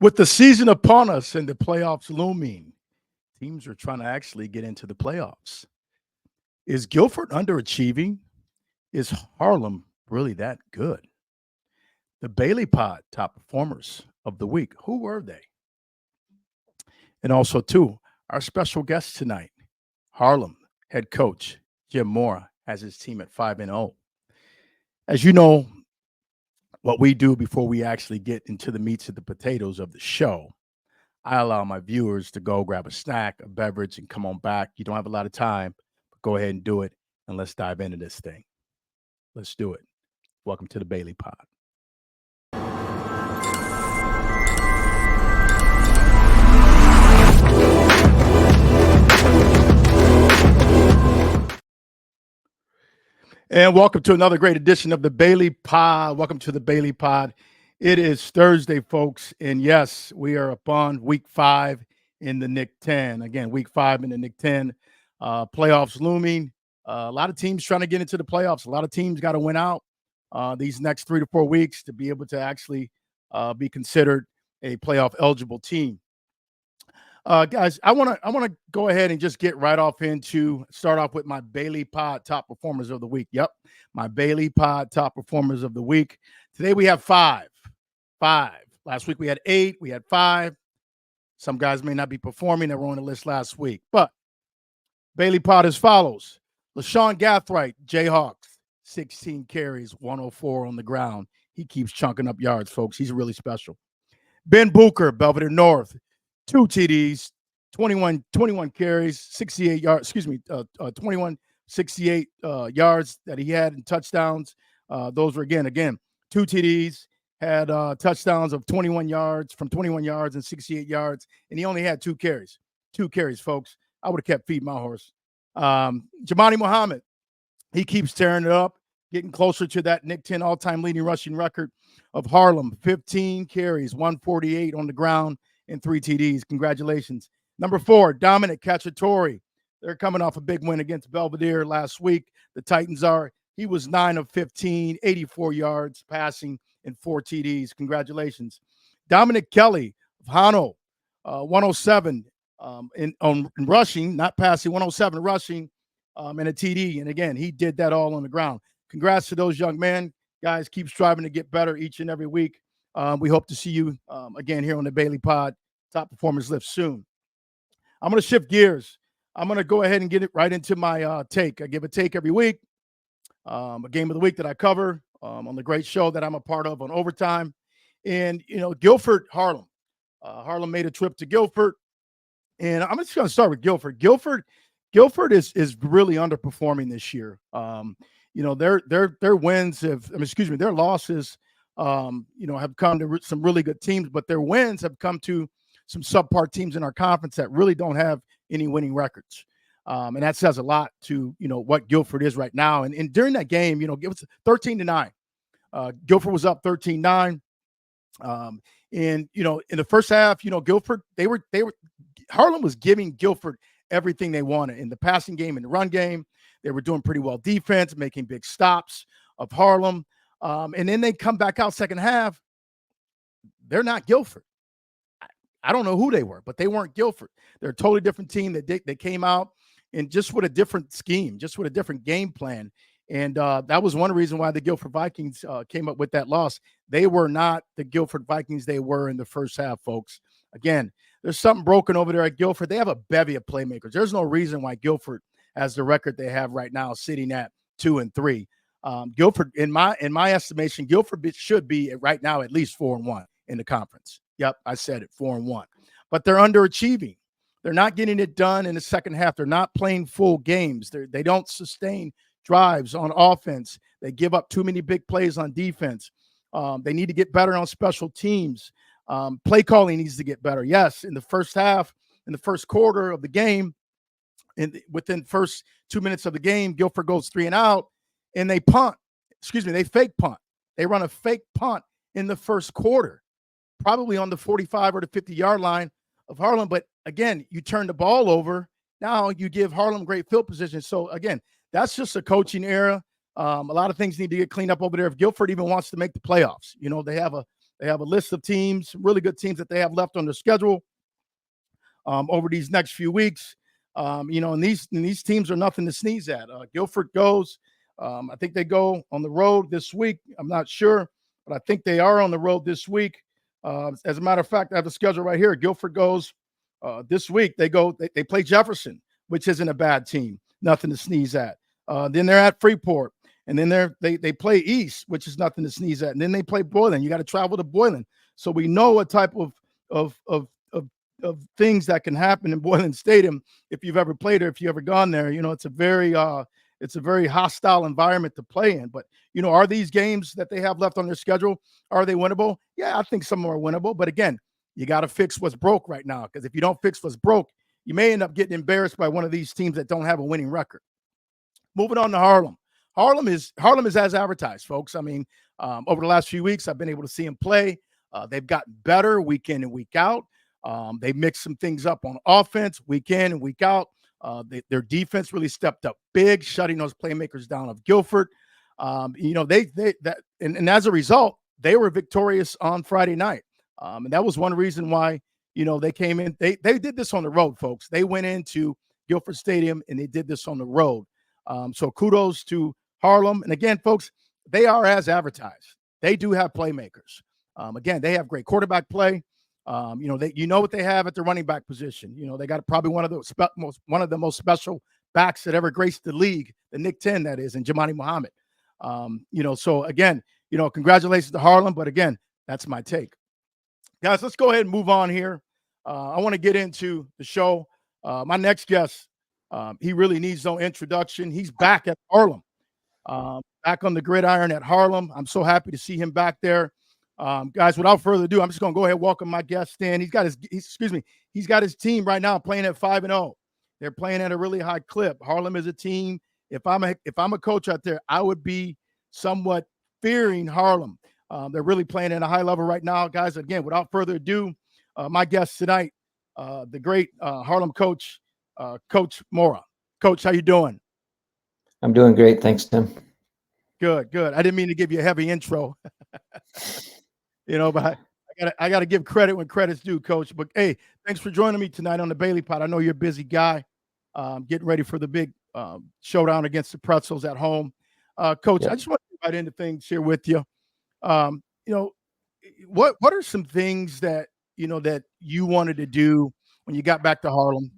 With the season upon us and the playoffs looming, teams are trying to actually get into the playoffs. Is Guilford underachieving? Is Harlem really that good? The Bailey Pod top performers of the week. Who were they? And also, too, our special guest tonight, Harlem head coach Jim Morrow has his team at 5-0. As you know, what we do before we actually get into the meats and the potatoes of the show, I allow my viewers to go grab a snack, a beverage, and come on back. You don't have a lot of time, but go ahead and do it, and let's dive into this thing. Let's do it. Welcome to the Bailey Pod. And welcome to another great edition of the Bailey Pod. Welcome to the Bailey Pod. It is Thursday, folks. And yes, we are upon week 5 in the Nick 10. Again, week 5 in the Nick 10. Playoffs looming. A lot of teams trying to get into the playoffs. A lot of teams got to win out these next 3 to 4 weeks to be able to actually be considered a playoff eligible team. Guys, I want to go ahead and just get right off start off with my Bailey Pod top performers of the week. Yep, my Bailey Pod top performers of the week. Today we have 5. Last week we had 8. We had 5. Some guys may not be performing that were on the list last week, but Bailey Pod as follows: LaShawn Gathright, Jayhawks, 16 carries, 104 on the ground. He keeps chunking up yards, folks. He's really special. Ben Booker, Belvedere North, 2 TDs, 21 carries, 68 yards, 68 yards that he had in touchdowns. Those were, again, 2 TDs, had touchdowns of 21 yards and 68 yards, and he only had 2 carries. 2 carries, folks. I would have kept feeding my horse. Jamani Muhammad, he keeps tearing it up, getting closer to that Nick 10 all-time leading rushing record of Harlem. 15 carries, 148 on the ground, and 3 TDs. Congratulations. Number 4, Dominic Cacciatore. They're coming off a big win against Belvedere last week. The Titans are. He was 9 of 15, 84 yards passing, and 4 TDs. Congratulations. Dominic Kelly of Hano, 107 in rushing, not passing, 107 rushing, and a TD. And again, he did that all on the ground. Congrats to those young men. Guys, keep striving to get better each and every week. We hope to see you again here on the Bailey Pod Top Performance Lift soon. I'm going to shift gears. I'm going to go ahead and get it right into my take. I give a take every week, a game of the week that I cover on the great show that I'm a part of on Overtime. And, Guilford, Harlem. Harlem made a trip to Guilford. And I'm just going to start with Guilford. Guilford is really underperforming this year. Their wins their losses have come to some really good teams, but their wins have come to some subpar teams in our conference that really don't have any winning records. And that says a lot to, what Guilford is right now. And during that game, it was 13-9. Guilford was up 13-9. And, in the first half, Guilford, Harlem was giving Guilford everything they wanted in the passing game and the run game. They were doing pretty well defense, making big stops of Harlem. And then they come back out second half. They're not Guilford. I don't know who they were, but they weren't Guilford. They're a totally different team that came out and just with a different scheme, just with a different game plan. And that was one reason why the Guilford Vikings came up with that loss. They were not the Guilford Vikings they were in the first half, folks. Again, there's something broken over there at Guilford. They have a bevy of playmakers. There's no reason why Guilford has the record they have right now, sitting at 2-3. Guilford, in my estimation, Guilford should be right now at least 4-1 in the conference. Yep, I said it, 4-1. But they're underachieving. They're not getting it done in the second half. They're not playing full games. They don't sustain drives on offense. They give up too many big plays on defense. They need to get better on special teams. Play calling needs to get better. Yes, in the first half, in the first quarter of the game, within first 2 minutes of the game, Guilford goes 3 and out, and they punt. They fake punt. They run a fake punt in the first quarter, probably on the 45 or the 50-yard line of Harlem. But again, you turn the ball over. Now you give Harlem great field position. So again, that's just a coaching error. A lot of things need to get cleaned up over there. If Guilford even wants to make the playoffs, they They have a list of teams, really good teams that they have left on their schedule over these next few weeks. And these teams are nothing to sneeze at. Guilford goes. I think they go on the road this week. I'm not sure, but I think they are on the road this week. As a matter of fact, I have the schedule right here. Guilford goes this week. They play Jefferson, which isn't a bad team. Nothing to sneeze at. Then they're at Freeport, and then they play East, which is nothing to sneeze at. And then they play Boylan. You got to travel to Boylan, so we know what type of of of things that can happen in Boylan Stadium if you've ever played or if you've ever gone there. It's a very hostile environment to play in. But are these games that they have left on their schedule, are they winnable? Yeah, I think some are winnable. But again, you got to fix what's broke right now, because if you don't fix what's broke, you may end up getting embarrassed by one of these teams that don't have a winning record. Moving on to Harlem. Harlem is as advertised, folks. I mean, over the last few weeks, I've been able to see them play. They've gotten better week in and week out. They mixed some things up on offense week in and week out. Their defense really stepped up big, shutting those playmakers down of Guilford. And as a result, they were victorious on Friday night. And that was one reason why they came in. They did this on the road, folks. They went into Guilford Stadium and they did this on the road. So kudos to Harlem. And again, folks, they are as advertised. They do have playmakers. Again, they have great quarterback play. What they have at the running back position. They got probably one of the most special backs that ever graced the league, the Nick 10, that is, and Jamani Muhammad. So again, congratulations to Harlem. But again, that's my take. Guys, let's go ahead and move on here. I want to get into the show. My next guest, he really needs no introduction. He's back at Harlem, back on the gridiron at Harlem. I'm so happy to see him back there. Guys, without further ado, I'm just going to go ahead and welcome my guest in. He's got his team right now playing at 5-0. They're playing at a really high clip. Harlem is a team. If I'm a coach out there, I would be somewhat fearing Harlem. They're really playing at a high level right now, guys. Again, without further ado, my guest tonight, the great Harlem coach, Coach Morrow. Coach, how you doing? I'm doing great, thanks, Tim. Good. I didn't mean to give you a heavy intro. But I gotta give credit when credit's due, Coach. But hey, thanks for joining me tonight on the Bailey Pot. I know you're a busy guy, getting ready for the big showdown against the Pretzels at home. Coach, yep. I just want to get right into things here with you. What are some things that you wanted to do when you got back to Harlem?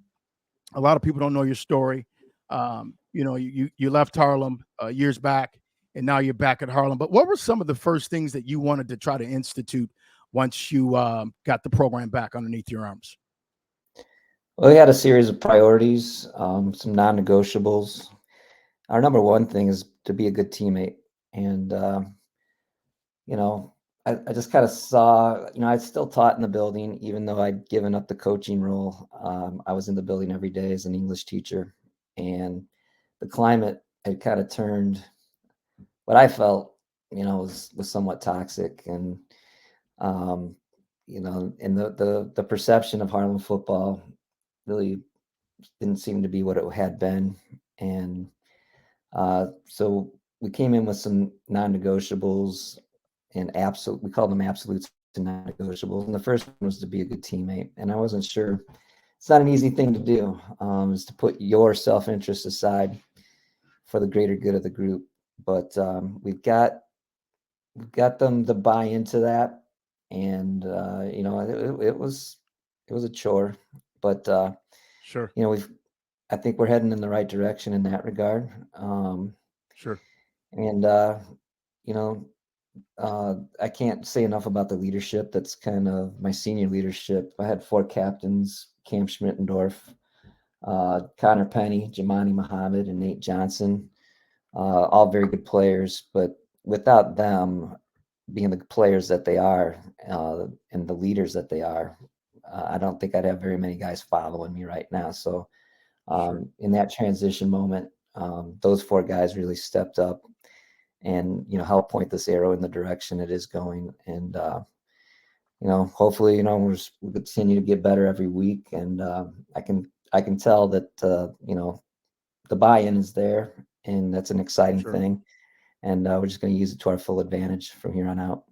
A lot of people don't know your story. You left Harlem years back, and now you're back at Harlem. But what were some of the first things that you wanted to try to institute once you got the program back underneath your arms? Well, we had a series of priorities, some non-negotiables. Our number one thing is to be a good teammate. And, I just kind of saw, I still taught in the building, even though I'd given up the coaching role. I was in the building every day as an English teacher. And the climate had kind of turned what I felt, was somewhat toxic. And, and the perception of Harlem football really didn't seem to be what it had been. And so we came in with some non-negotiables and we called them absolutes and non-negotiables. And the first one was to be a good teammate. And I wasn't sure. It's not an easy thing to do, is to put your self-interest aside for the greater good of the group. But we've got them to buy into that. And, it was a chore, but sure. I think we're heading in the right direction in that regard. Sure. And, I can't say enough about the leadership. That's kind of my senior leadership. I had 4 captains: Cam Schmittendorf, Connor Penny, Jamani Muhammad, and Nate Johnson. All very good players, but without them being the players that they are and the leaders that they are, I don't think I'd have very many guys following me right now. So Sure. in that transition moment, those 4 guys really stepped up and, helped point this arrow in the direction it is going. And, hopefully, we'll continue to get better every week. And I can tell that, the buy-in is there, and that's an exciting Sure. thing. And we're just going to use it to our full advantage from here on out.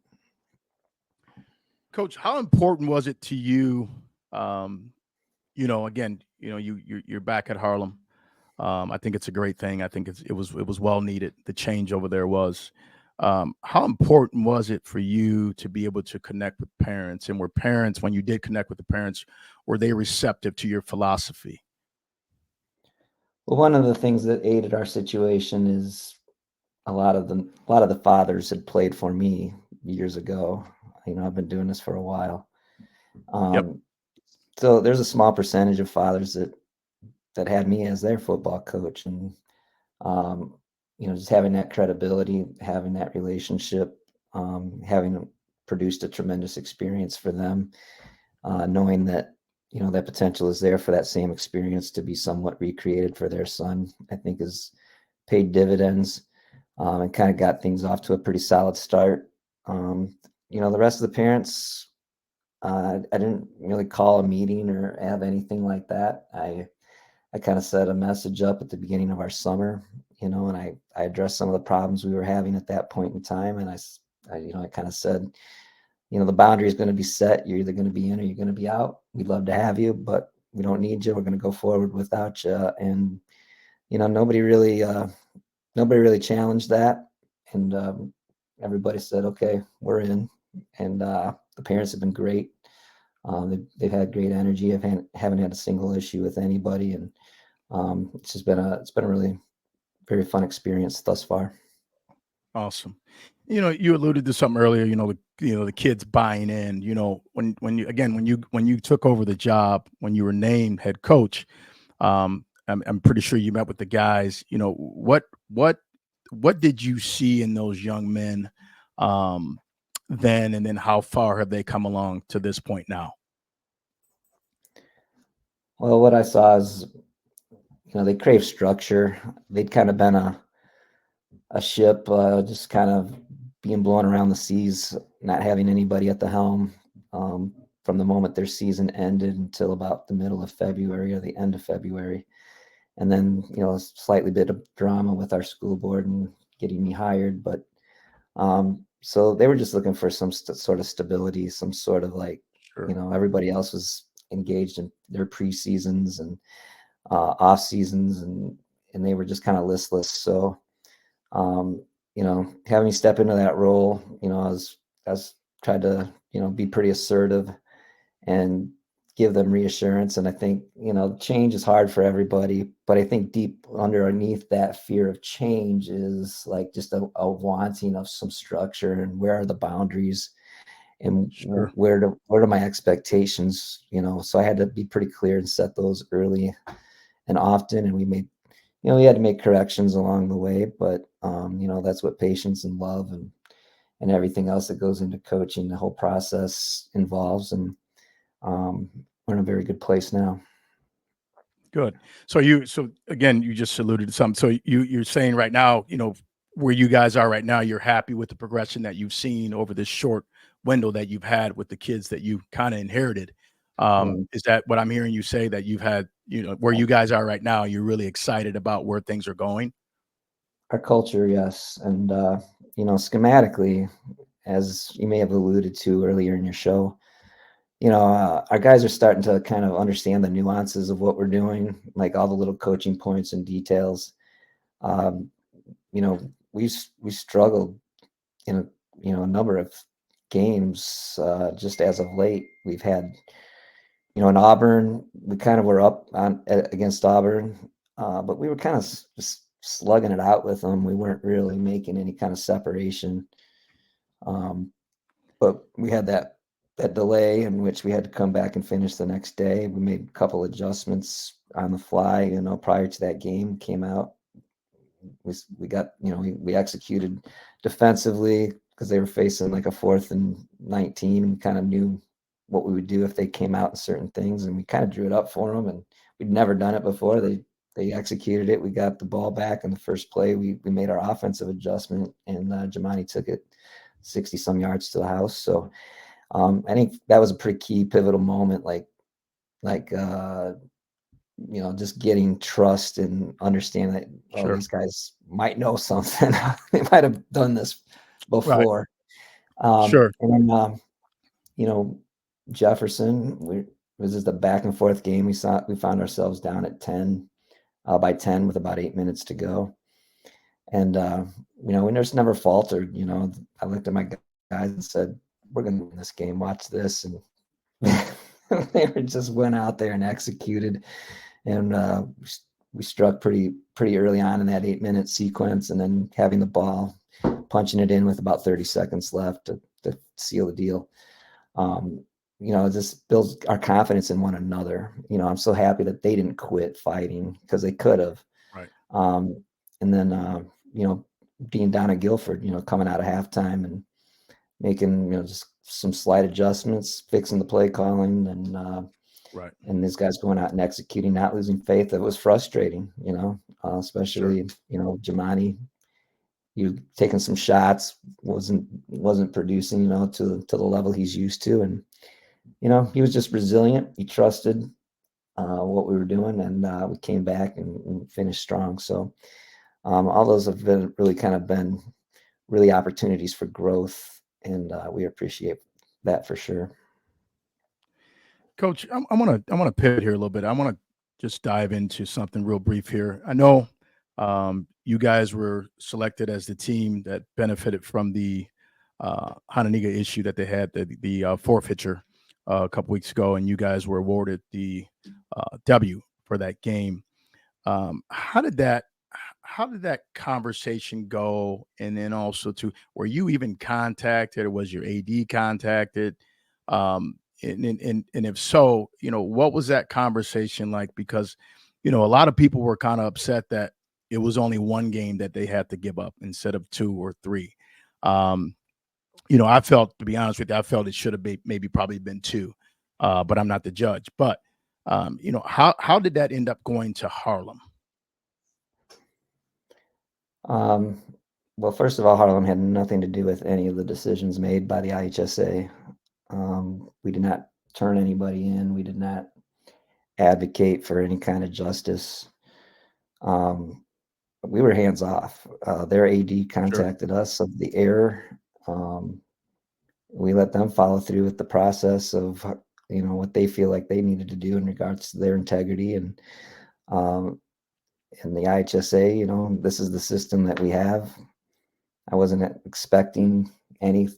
Coach, how important was it to you? Um, again, you're back at Harlem. I think it's a great thing. I think it was well needed. The change over there was. How important was it for you to be able to connect with parents? And were parents, when you did connect with the parents, were they receptive to your philosophy? Well, one of the things that aided our situation is a lot of the fathers had played for me years ago. I've been doing this for a while. Yep. Um, so there's a small percentage of fathers that had me as their football coach, and um, just having that credibility, having that relationship, having produced a tremendous experience for them, knowing that that potential is there for that same experience to be somewhat recreated for their son, I think has paid dividends, and kind of got things off to a pretty solid start. The rest of the parents, I didn't really call a meeting or have anything like that. I kind of set a message up at the beginning of our summer, and I addressed some of the problems we were having at that point in time. And I kind of said, the boundary is going to be set. You're either going to be in or you're going to be out. We'd love to have you, but we don't need you. We're going to go forward without you. And, nobody really challenged that. And everybody said, okay, we're in. And the parents have been great. They've had great energy. Haven't had a single issue with anybody. And it's been a really very fun experience thus far. Awesome. You alluded to something earlier. The kids buying in. When you took over the job, when you were named head coach, I'm pretty sure you met with the guys. What did you see in those young men um, then, and then how far have they come along to this point now? Well, what I saw is, they crave structure. They'd kind of been a ship, just kind of being blown around the seas, not having anybody at the helm, um, from the moment their season ended until about the middle of February or the end of February. And then, a slightly bit of drama with our school board and getting me hired. But so they were just looking for some sort of stability, some sort of like, Sure. everybody else was engaged in their pre-seasons and off seasons, and they were just kind of listless. So having me step into that role, I was tried to, be pretty assertive and give them reassurance. And I think, change is hard for everybody, but I think deep underneath that fear of change is like just a wanting of some structure and where are the boundaries and Sure. where do my expectations, so I had to be pretty clear and set those early and often. And we had to make corrections along the way, but that's what patience and love and everything else that goes into coaching, the whole process involves. And we're in a very good place now. Good. So again, you just alluded to something. So you're saying right now, where you guys are right now, you're happy with the progression that you've seen over this short window that you've had with the kids that you kind of inherited. Yeah. Is that what I'm hearing you say, that you've had, where you guys are right now, you're really excited about where things are going? Our culture, yes. And schematically, as you may have alluded to earlier in your show, our guys are starting to kind of understand the nuances of what we're doing, like all the little coaching points and details. Um, you know, we struggled in a number of games, just as of late. We've had, in Auburn, we kind of were up against Auburn, but we were kind of just slugging it out with them. We weren't really making any kind of separation. Um, but we had that delay in which we had to come back and finish the next day. We made a couple adjustments on the fly, prior to that game came out. We got, we executed defensively because they were facing like a 4th and 19. We kind of knew what we would do if they came out in certain things, and we kind of drew it up for them. And we'd never done it before. They executed it. We got the ball back in the first play. We made our offensive adjustment, and Jamani took it 60 some yards to the house. So I think that was a pretty key pivotal moment, like just getting trust and understand that, oh, Sure. these guys might know something. They might have done this Right. before. Sure. And then you know, Jefferson, it was just a back and forth game. We found ourselves down at 10, by 10 with about 8 minutes to go. And, we just never faltered. I looked at my guys and said, we're going to win this game. Watch this. And just went out there and executed. And we struck pretty early on in that 8-minute sequence, and then having the ball, punching it in with about 30 seconds left to seal the deal. It just builds our confidence in one another. I'm so happy that they didn't quit fighting, because they could have. Right. And then, being down at Guilford, coming out of halftime and making, just some slight adjustments, fixing the play calling, Right. and these guys going out and executing, not losing faith. It was frustrating, Sure. especially, Jamani, you taking some shots, wasn't producing, to the level he's used to. And, he was just resilient. He trusted what we were doing, and we came back and finished strong. So all those have been really opportunities for growth, and we appreciate that for sure. Coach, I want to pivot here a little bit. I want to just dive into something real brief here. I know you guys were selected as the team that benefited from the Hononegah issue that they had, the forfeiture a couple weeks ago, and you guys were awarded the W for that game. How did that conversation go? And then also, to were you even contacted, or was your AD contacted? And if so, what was that conversation like? Because a lot of people were kind of upset that it was only one game that they had to give up instead of two or three. Um, I felt, to be honest with you, I felt it should have been maybe probably been two, but I'm not the judge. But how did that end up going to Harlem? Um, well, first of all, Harlem had nothing to do with any of the decisions made by the IHSA. We did not turn anybody in. We did not advocate for any kind of justice. Um, we were hands off. Their AD Sure. contacted us of the error. Um, we let them follow through with the process of, what they feel like they needed to do in regards to their integrity. Um, and the IHSA, this is the system that we have. I wasn't expecting any,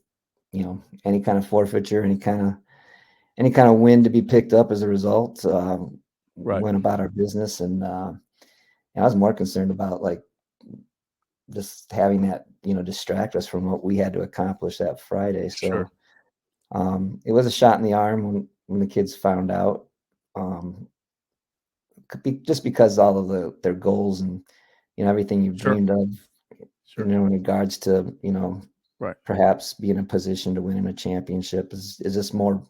any kind of forfeiture, any kind of win to be picked up as a result. We Right. went about our business, and I was more concerned about, like, just having that, distract us from what we had to accomplish that Friday. Sure. So it was a shot in the arm when the kids found out. Um, just because all of their goals and, everything you've Sure. dreamed of, Sure. in regards to, Right. perhaps be in a position to win in a championship is just more,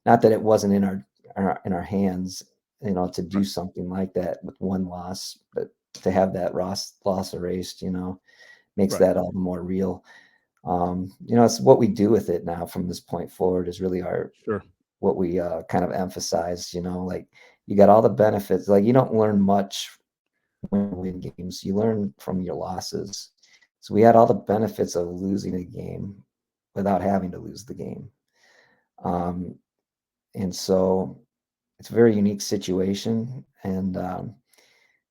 not that it wasn't in our hands, to do Right. something like that with one loss, but to have that loss erased, makes Right. that all the more real. It's what we do with it now from this point forward is really Sure. what we kind of emphasize. Like, you got all the benefits. Like, you don't learn much when you win games, you learn from your losses. So we had all the benefits of losing a game without having to lose the game. Um, and so it's a very unique situation. And,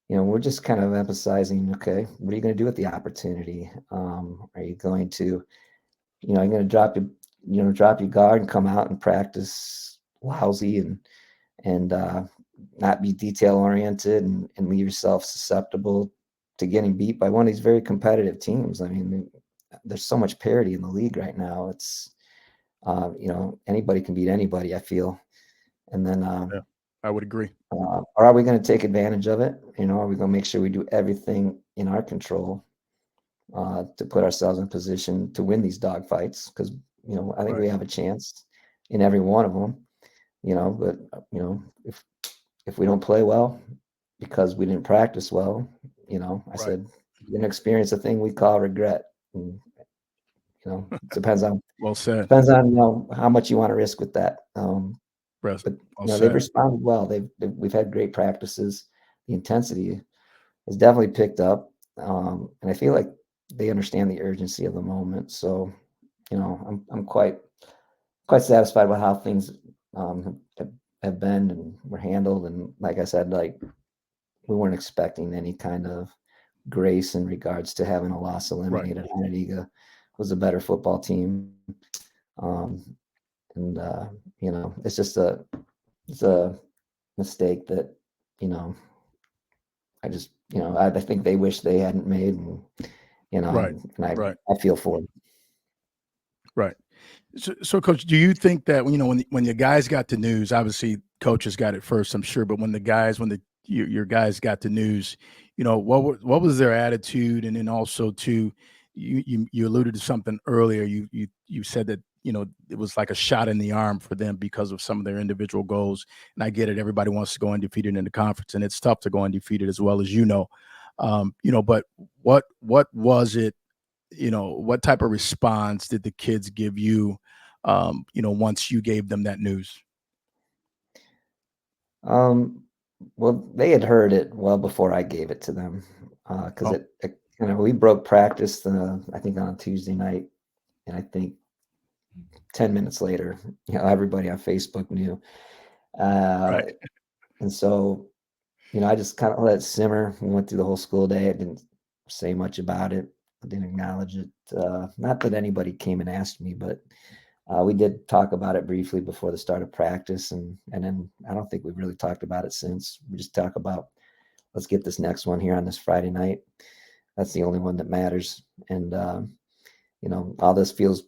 we're just kind of emphasizing, okay, what are you going to do with the opportunity? Are you going to, are you going to drop your guard and come out and practice lousy and not be detail oriented and leave yourself susceptible to getting beat by one of these very competitive teams? I mean, there's so much parity in the league right now. It's anybody can beat anybody, I feel. And then Yeah. I would agree. or are we going to take advantage of it? Are we going to make sure we do everything in our control to put ourselves in position to win these dog fights? Because I think Right. we have a chance in every one of them. But if we don't play well because we didn't practice well, I Right. said, you're gonna experience a thing we call regret. And, it Well said. depends on how much you want to risk with that. Rest. But Well they've said. responded well. We've had great practices. The intensity has definitely picked up, and I feel like they understand the urgency of the moment. So, I'm quite quite satisfied with how things have been and were handled. And like I said, like we weren't expecting any kind of grace in regards to having a loss Right. eliminated. Hononegah was a better football team, um, and it's a mistake that you know I think they wish they hadn't made, and Right. and Right. I feel for them. Right. So, Coach, do you think that when the guys got the news, obviously coaches got it first, I'm sure, but your guys got the news, what was their attitude, and then also too, you alluded to something earlier. You said that it was like a shot in the arm for them because of some of their individual goals, and I get it. Everybody wants to go undefeated in the conference, and it's tough to go undefeated as well as But what was it? What type of response did the kids give you, once you gave them that news? Um, well, they had heard it well before I gave it to them, because Oh, we broke practice, I think on a Tuesday night, and I think 10 minutes later, everybody on Facebook knew. Uh, right, and so, I just kind of let it simmer. We went through the whole school day. I didn't say much about it. I didn't acknowledge it. Not that anybody came and asked me, but we did talk about it briefly before the start of practice, and then I don't think we've really talked about it since. We just talk about let's get this next one here on this Friday night. That's the only one that matters. And all this feels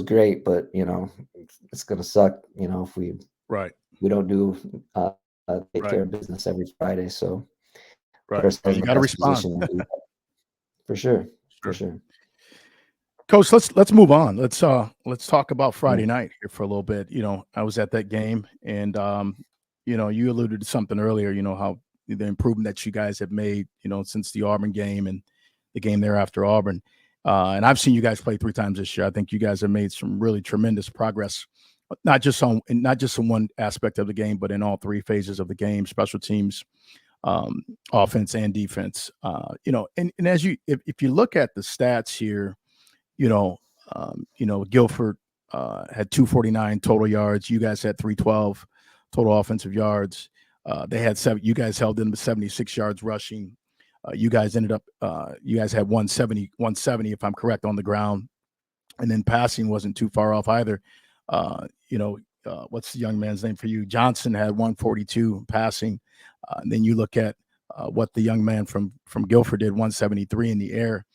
great, but it's gonna suck. If right, we don't do take right, care of business every Friday. So put right. ourselves You in the got to best respond. position to do that. For sure, for Sure. sure. Coach, let's move on. Let's talk about Yeah. Friday night here for a little bit. I was at that game, and you alluded to something earlier. How the improvement that you guys have made, since the Auburn game and the game there after Auburn. And I've seen you guys play 3 times this year. I think you guys have made some really tremendous progress, not just on one aspect of the game, but in all 3 phases of the game: special teams, offense, and defense. And as if you look at the stats here, you know, Guilford had 249 total yards. You guys had 312 total offensive yards. They had You guys held them to 76 yards rushing. You guys you guys had 170, if I'm correct, on the ground. And then passing wasn't too far off either. What's the young man's name for you? Johnson had 142 passing. And then you look at what the young man from Guilford did, 173 in the air.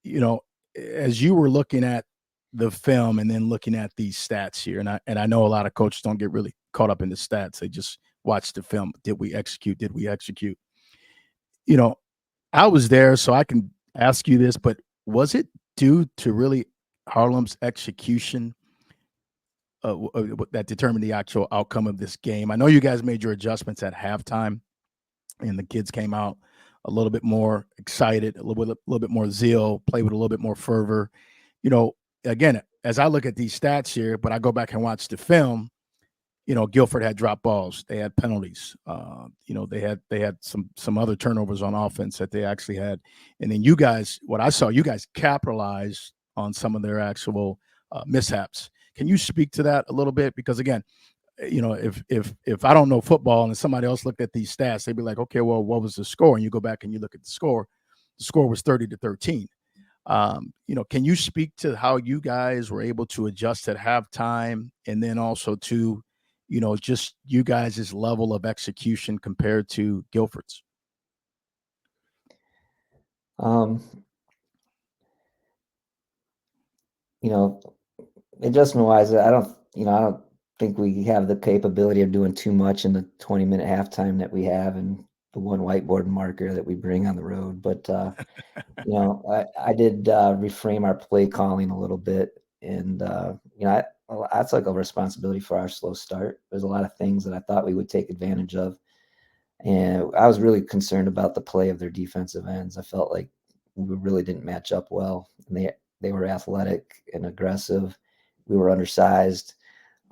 you know, as you were looking at the film and then looking at these stats here, and I know a lot of coaches don't get really caught up in the stats. They just watch the film. Did we execute? Did we execute? You know, I was there, so I can ask you this, but was it due to really Harlem's execution that determined the actual outcome of this game? I know you guys made your adjustments at halftime, and the kids came out a little bit more excited, a little bit more zeal, play with a little bit more fervor. You know, again, as I look at these stats here, but I go back and watch the film. Guilford had drop balls, they had penalties, they had some other turnovers on offense that they actually had, and then you guys, what I saw, you guys capitalized on some of their actual mishaps. Can you speak to that a little bit? Because again, if I don't know football and somebody else looked at these stats, they'd be like, okay, well, what was the score? And you go back and you look at the score. The score was 30-13. Can you speak to how you guys were able to adjust at halftime, and then also to, just you guys' level of execution compared to Guilford's? Um, you know, adjustment wise, I don't think we have the capability of doing too much in the 20-minute halftime that we have and the one whiteboard marker that we bring on the road. But I did reframe our play calling a little bit, and I took a responsibility for our slow start. There's a lot of things that I thought we would take advantage of, and I was really concerned about the play of their defensive ends. I felt like we really didn't match up well, and they were athletic and aggressive. We were undersized,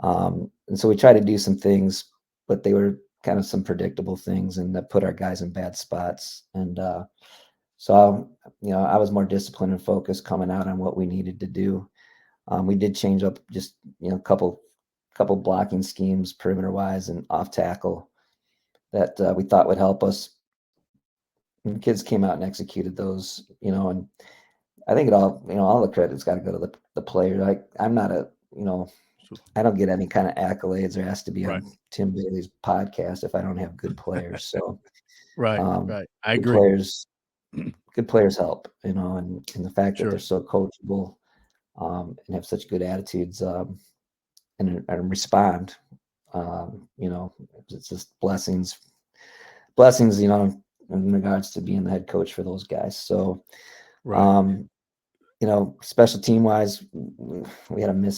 and so we tried to do some things, but they were kind of some predictable things, and that put our guys in bad spots. And so I was more disciplined and focused coming out on what we needed to do. We did change up just, a couple blocking schemes perimeter wise and off tackle that we thought would help us. And the kids came out and executed those, and I think all the credit's got to go to the player. I'm not So, I don't get any kind of accolades or asked to be right, on Tim Bailey's podcast if I don't have good players. So right, um, right. I good agree. players, good players help, and the fact that they're Sure. so coachable and have such good attitudes and respond. It's just blessings, in regards to being the head coach for those guys. So, Right, um, special team wise, we had a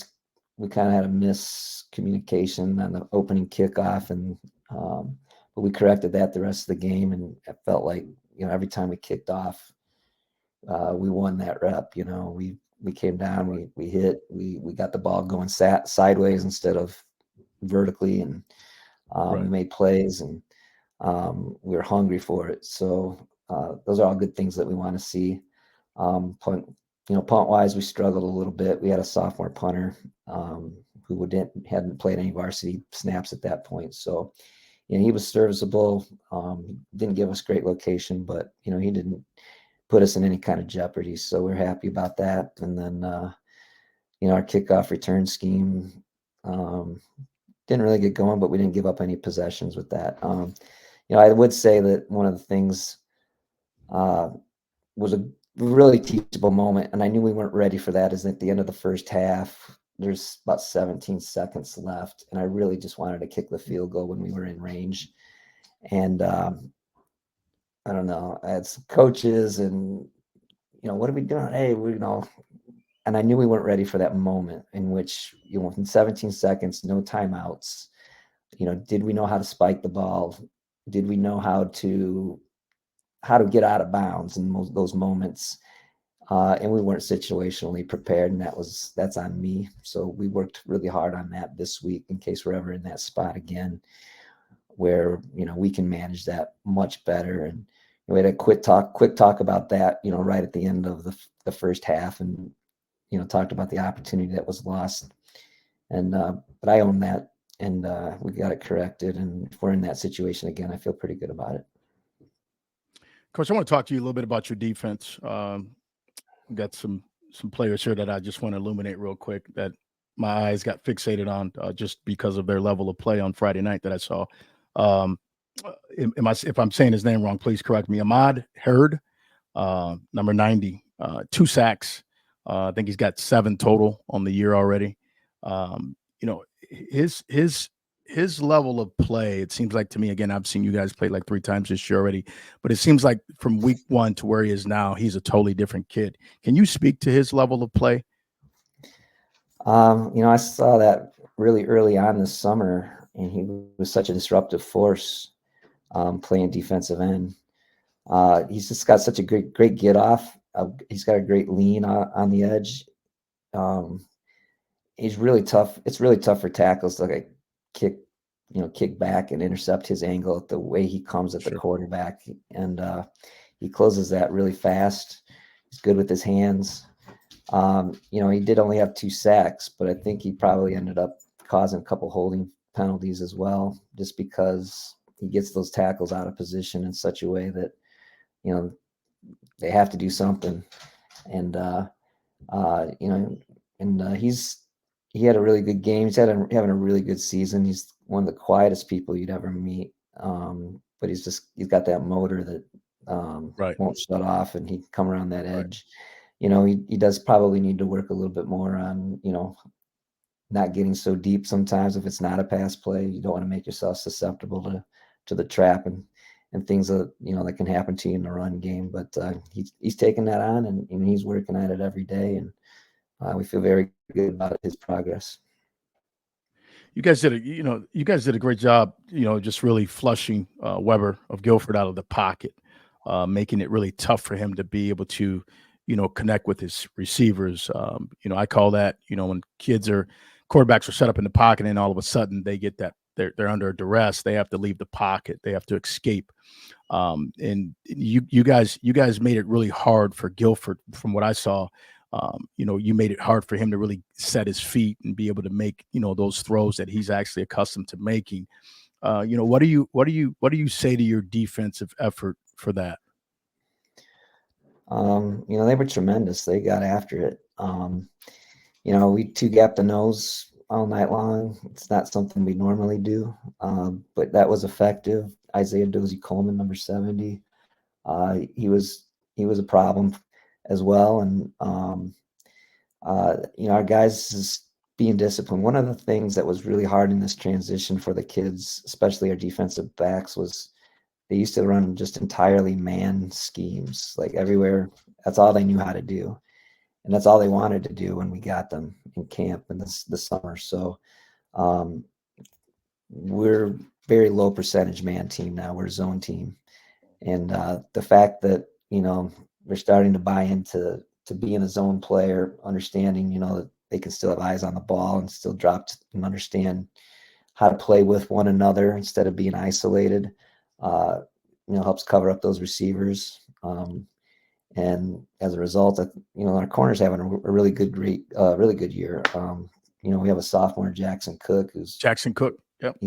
we kind of had a miscommunication on the opening kickoff, and but we corrected that the rest of the game, and it felt like every time we kicked off, we won that rep. We came down, we hit, we got the ball going sideways instead of vertically, and we right, made plays, and we were hungry for it. So those are all good things that we want to see. Punt wise, we struggled a little bit. We had a sophomore punter who hadn't played any varsity snaps at that point. So, he was serviceable. Didn't give us great location, but he didn't put us in any kind of jeopardy. So we're happy about that. And then our kickoff return scheme didn't really get going, but we didn't give up any possessions with that. I would say that one of the things was a really teachable moment, and I knew we weren't ready for that. Is at the end of the first half, there's about 17 seconds left, and I really just wanted to kick the field goal when we were in range. And I don't know, I had some coaches, and what are we doing? Hey, and I knew we weren't ready for that moment in which, in 17 seconds, no timeouts. Did we know how to spike the ball? Did we know how to get out of bounds in those moments? And we weren't situationally prepared, and that's on me. So we worked really hard on that this week in case we're ever in that spot again, where we can manage that much better. And we had a quick talk about that, right at the end of the first half, and talked about the opportunity that was lost. And but I own that, and we got it corrected. And if we're in that situation again, I feel pretty good about it. Coach. I want to talk to you a little bit about your defense. Got some players here that I just want to illuminate real quick that my eyes got fixated on just because of their level of play on Friday night that I saw. Um, if I'm saying his name wrong, please correct me. Ahmad Hurd, number 90, 2 sacks. I think he's got 7 total on the year already. His level of play, it seems like to me, again, I've seen you guys play like 3 times this year already, but it seems like from week 1 to where he is now, he's a totally different kid. Can you speak to his level of play? I saw that really early on this summer, and he was such a disruptive force playing defensive end. He's just got such a great get off. He's got a great lean on the edge. Um, he's really tough. It's really tough for tackles to like kick back and intercept his angle the way he comes at the Sure. quarterback, and he closes that really fast. He's good with his hands. He did only have 2 sacks, but I think he probably ended up causing a couple holding penalties as well, just because he gets those tackles out of position in such a way that they have to do something. And he had a really good game. He's having a really good season. He's one of the quietest people you'd ever meet. But he's got that motor that Right. won't shut off, and he can come around that Right. edge. He does probably need to work a little bit more on, not getting so deep sometimes if it's not a pass play. You don't want to make yourself susceptible to the trap and things that that can happen to you in the run game. But he's taking that on, and he's working at it every day, and we feel very good about his progress. You guys did a great job, just really flushing Weber of Guilford out of the pocket, making it really tough for him to be able to, connect with his receivers. I call that, when quarterbacks are set up in the pocket and all of a sudden they get that they're under duress, they have to leave the pocket, they have to escape. And you guys made it really hard for Guilford from what I saw You made it hard for him to really set his feet and be able to make, those throws that he's actually accustomed to making. What do you say to your defensive effort for that? They were tremendous. They got after it. We two gap the nose all night long. It's not something we normally do, but that was effective. Isaiah Dozie Coleman, number 70, he was a problem as well, and our guys is being disciplined. One of the things that was really hard in this transition for the kids, especially our defensive backs, was they used to run just entirely man schemes, like everywhere. That's all they knew how to do, and that's all they wanted to do when we got them in camp in the summer. So um, we're very low percentage man team now. We're a zone team, and the fact that they're starting to buy into being a zone player, understanding that they can still have eyes on the ball and still drop and understand how to play with one another instead of being isolated. Uh, helps cover up those receivers. And as a result, our corners having a really good year. We have a sophomore, Jackson Cook, who's Jackson Cook. Yep.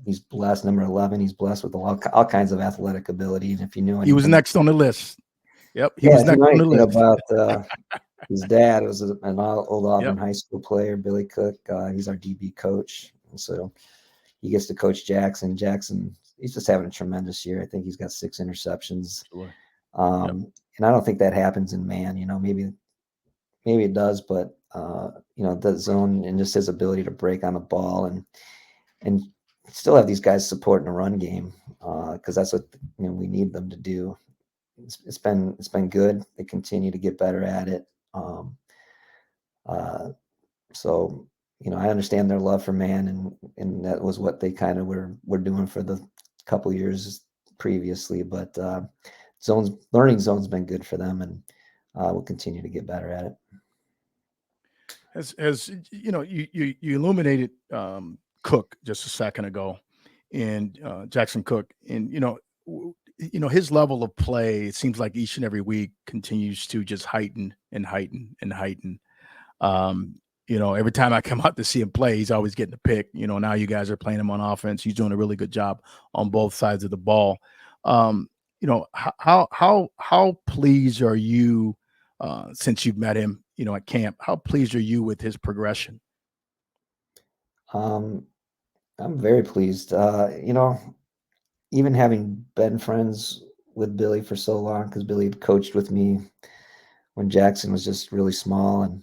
He's blessed, number 11. He's blessed with all kinds of athletic ability. And if you knew anything, he was next on the list. Yep, he yeah, was if you next know on the anything list. about his dad was an old Auburn Yep. high school player, Billy Cook. He's our DB coach, and so he gets to coach Jackson. Jackson, he's just having a tremendous year. I think he's got 6 interceptions. Sure. Yep. And I don't think that happens in man. Maybe it does, but the zone and just his ability to break on the ball and still have these guys supporting the run game because that's what we need them to do. It's been good. They continue to get better at it. So I understand their love for man, and that was what they kind of were doing for the couple years previously. But learning zone's been good for them, and we'll continue to get better at it. As you illuminated Cook just a second ago, and Jackson Cook, and his level of play. It seems like each and every week continues to just heighten and heighten and heighten. Every time I come out to see him play, he's always getting a pick. Now you guys are playing him on offense. He's doing a really good job on both sides of the ball. How pleased are you since you've met him? At camp, how pleased are you with his progression? I'm very pleased. Even having been friends with Billy for so long, because Billy had coached with me when Jackson was just really small, and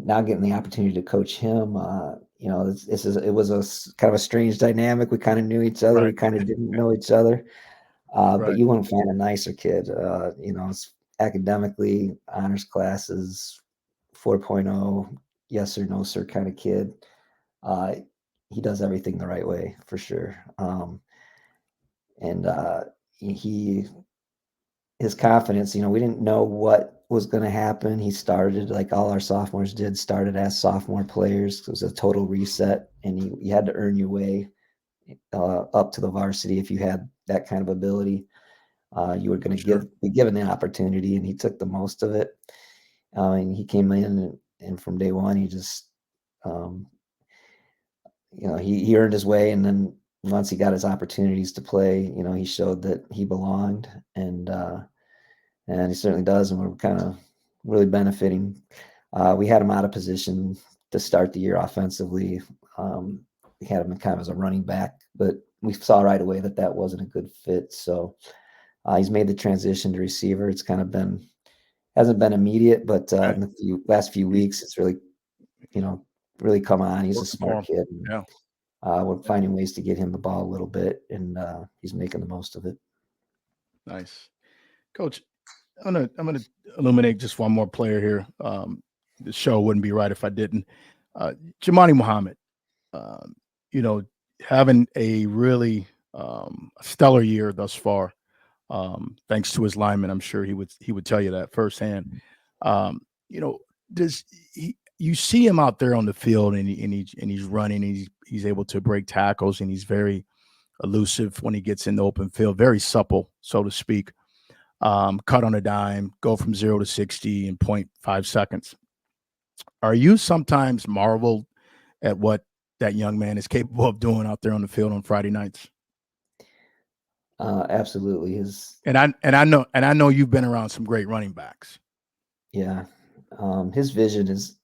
now getting the opportunity to coach him, it was a kind of a strange dynamic. We kind of knew each other, we Right. kind of didn't know each other, but Right. you wouldn't find a nicer kid. It's academically, honors classes, 4.0, yes or no sir kind of kid. Uh, he does everything the right way for sure. And he his confidence, we didn't know what was going to happen. He started like all our sophomores did, started as sophomore players. It was a total reset, and you had to earn your way up to the varsity if you had that kind of ability. You were going to be given the opportunity, and he took the most of it. And he came in, and from day one, he just, he earned his way. And then once he got his opportunities to play, he showed that he belonged, and he certainly does. And we're kind of really benefiting. We had him out of position to start the year offensively. We had him kind of as a running back, but we saw right away that wasn't a good fit. So he's made the transition to receiver. It's kind of hasn't been immediate, but in the last few weeks, it's really, really come on. He's a smart kid. And, Yeah. we're finding ways to get him the ball a little bit, and he's making the most of it. Nice, Coach. I'm gonna illuminate just one more player here. The show wouldn't be right if I didn't. Jamani Muhammad, um, you know, having a really stellar year thus far, thanks to his lineman. I'm sure he would tell you that firsthand. Um, you know, does you see him out there on the field, and he's running, and he's able to break tackles, and he's very elusive when he gets in the open field, very supple, so to speak. cut on a dime, go from 0 to 60 in 0.5 seconds. Are you sometimes marveled at what that young man is capable of doing out there on the field on Friday nights? Absolutely. And I know you've been around some great running backs. Yeah. His vision is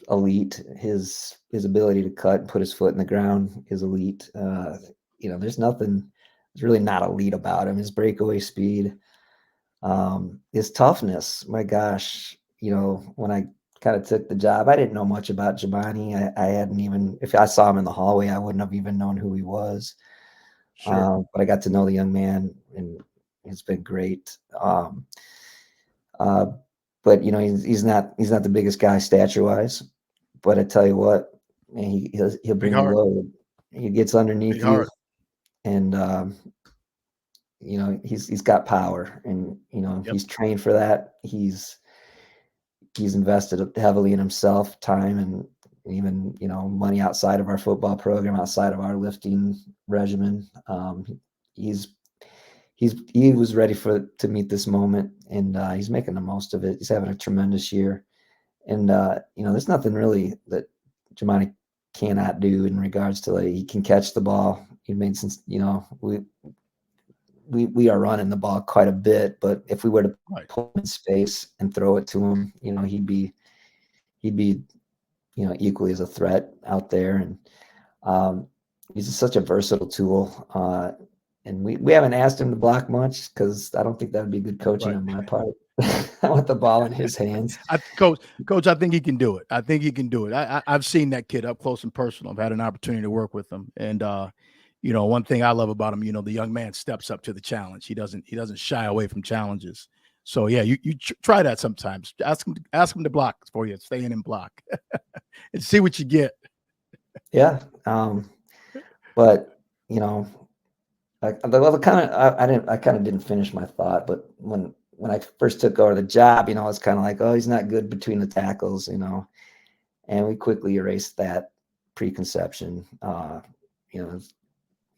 elite. His ability to cut and put his foot in the ground is elite. There's nothing. There's really not elite about him. His breakaway speed, his toughness. My gosh, when I kind of took the job, I didn't know much about Jabani. I hadn't even, if I saw him in the hallway, I wouldn't have even known who he was. Sure. But I got to know the young man, and it's been great. Uh, but he's not the biggest guy stature wise. But I tell you what, man, he'll Big bring the heart. load. He gets Big underneath you, heart. and he's got power, and Yep. he's trained for that. He's invested heavily in himself, time, and even money outside of our football program, outside of our lifting regimen. He's he was ready to meet this moment, and he's making the most of it. He's having a tremendous year, and there's nothing really that Jemani cannot do in regards to, like, he can catch the ball. He made since we are running the ball quite a bit, but if we were to Right. pull him in space and throw it to him, he'd be equally as a threat out there. And he's just such a versatile tool. And we haven't asked him to block much because I don't think that would be good coaching Right. on my part. I want the ball in his hands. Coach, I think he can do it. I think he can do it. I've seen that kid up close and personal. I've had an opportunity to work with him, and one thing I love about him, the young man steps up to the challenge. He doesn't shy away from challenges. So yeah, you try that sometimes. Ask him to block for you. Stay in and block, and see what you get. Yeah. But I kind of didn't finish my thought, but when I first took over the job, it's kind of like, oh, he's not good between the tackles, and we quickly erased that preconception. You know,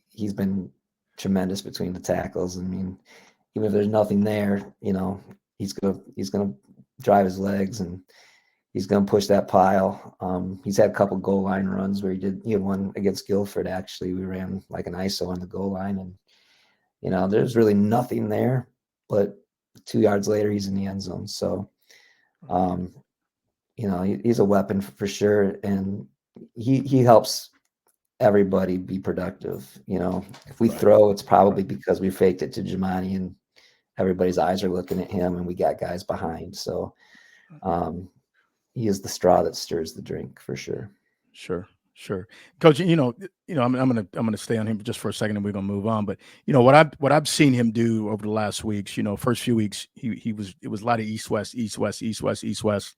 he's been tremendous between the tackles. I mean, even if there's nothing there, he's gonna drive his legs, and he's gonna push that pile. He's had a couple goal line runs where he had one against Guilford. Actually, we ran like an ISO on the goal line, and there's really nothing there, but 2 yards later, he's in the end zone. So, um, he's a weapon for sure, and he helps everybody be productive. If we Right. throw, it's probably Right. because we faked it to Jemani, and everybody's eyes are looking at him, and we got guys behind. So, um, he is the straw that stirs the drink for sure. Sure, sure, Coach. I'm gonna stay on him just for a second, and we're gonna move on. But what I've seen him do over the last weeks. First few weeks, it was a lot of east west, east west, east west, east west,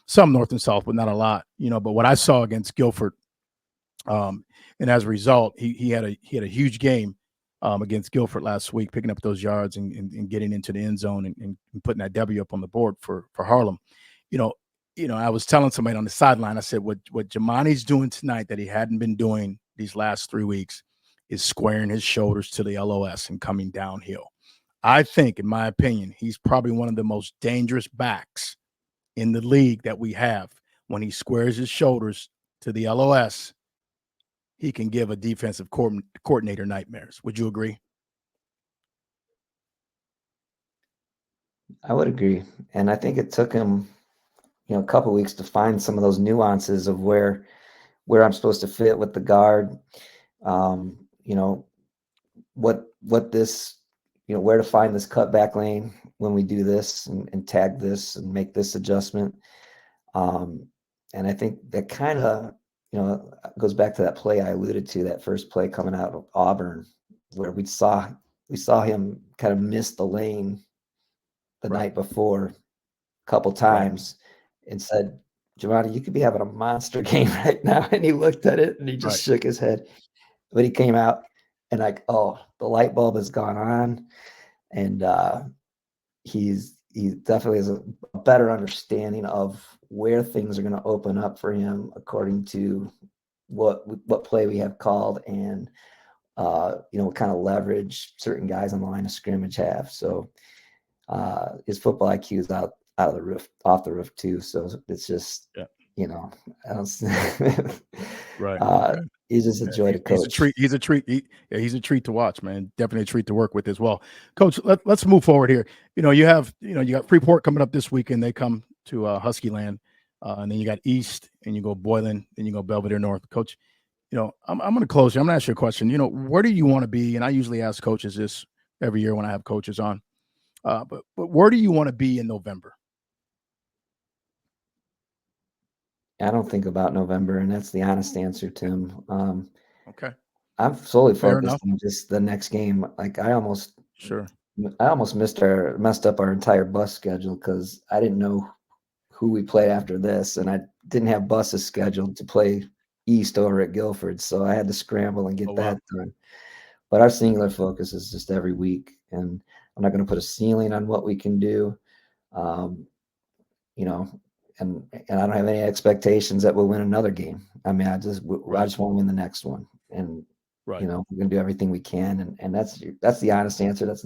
some north and south, but not a lot. But what I saw against Guilford, um, and as a result, he had a huge game against Guilford last week, picking up those yards and getting into the end zone and putting that W up on the board for Harlem. You know, I was telling somebody on the sideline, I said, what Jamani's doing tonight that he hadn't been doing these last 3 weeks is squaring his shoulders to the LOS and coming downhill. I think, in my opinion, he's probably one of the most dangerous backs in the league that we have. When he squares his shoulders to the LOS, he can give a defensive coordinator nightmares. Would you agree? I would agree, and I think it took him, a couple weeks to find some of those nuances of where I'm supposed to fit with the guard. Um, you know, what this, where to find this cutback lane when we do this, and tag this and make this adjustment. Um, and I think that kind of, goes back to that play I alluded to, that first play coming out of Auburn, where we saw him kind of miss the lane the Right, night before a couple right, times, and said, Giovanni, you could be having a monster game right now. And he looked at it and he right. just shook his head. But he came out and, like, oh, the light bulb has gone on. And he definitely has a better understanding of where things are going to open up for him according to what play we have called, and what kind of leverage certain guys on the line of scrimmage have. So his football IQ is out of the roof, off the roof too. So it's just, Yeah. you know, I don't, Right. Okay. he's just a Yeah, joy to he's a coach. treat. He's a treat. Yeah, he's a treat to watch, man. Definitely a treat to work with as well. Coach, let's move forward here. You got Freeport coming up this weekend. They come to Husky Land, and then you got East, and you go Boylan, then you go Belvedere North. Coach, I'm going to close here. I'm going to ask you a question. Where do you want to be? And I usually ask coaches this every year when I have coaches on. But where do you want to be in November? I don't think about November, and that's the honest answer, Tim. Okay, I'm solely fair focused enough. on just the next game. Like Sure. I almost messed up our entire bus schedule because I didn't know who we play after this, and I didn't have buses scheduled to play East over at Guilford, so I had to scramble and Oh get wow. that done. But our singular focus is just every week, and I'm not going to put a ceiling on what we can do, um, you know, and I don't have any expectations that we'll win another game. I mean, I just Right. want to win the next one, and Right. we're going to do everything we can, and that's the honest answer. That's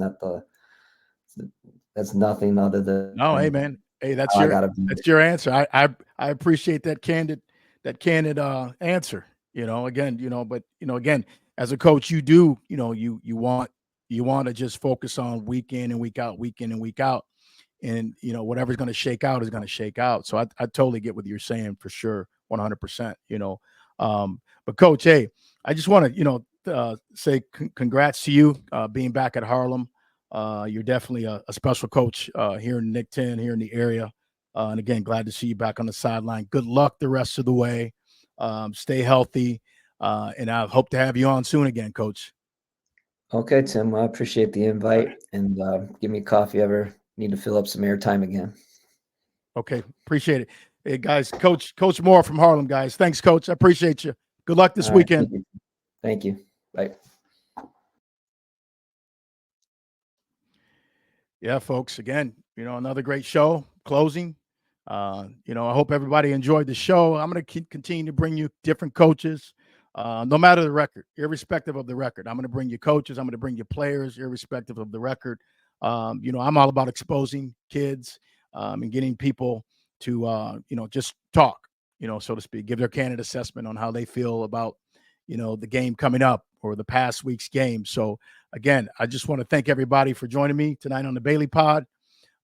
nothing other No, hey than man. Hey, how I got to be. that's your answer. I appreciate that candid answer. Again, but again, as a coach, you do, you want to just focus on week in and week out, week in and week out. And whatever's going to shake out is going to shake out. So I totally get what you're saying for sure, 100%. But coach, hey, I just want to say congrats to you being back at Harlem. You're definitely a special coach here in Nick 10, here in the area. And again, glad to see you back on the sideline. Good luck the rest of the way. Stay healthy. And I hope to have you on soon again, coach. Okay, Tim, I appreciate the All right. invite, and give me a coffee ever need to fill up some airtime again. Okay. Appreciate it. Hey, guys, Coach Moore from Harlem, guys. Thanks, coach. I appreciate you. Good luck this All right, weekend. thank you. Thank you. Bye. Yeah, folks. Again, another great show closing. I hope everybody enjoyed the show. I'm going to continue to bring you different coaches, no matter the record, irrespective of the record. I'm going to bring you coaches. I'm going to bring you players, irrespective of the record. I'm all about exposing kids and getting people to, just talk, so to speak, give their candid assessment on how they feel about, the game coming up or the past week's game. So, again, I just want to thank everybody for joining me tonight on the Bailey Pod.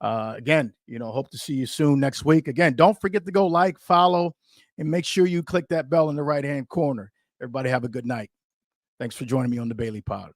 Again, hope to see you soon next week. Again, don't forget to go like, follow, and make sure you click that bell in the right-hand corner. Everybody have a good night. Thanks for joining me on the Bailey Pod.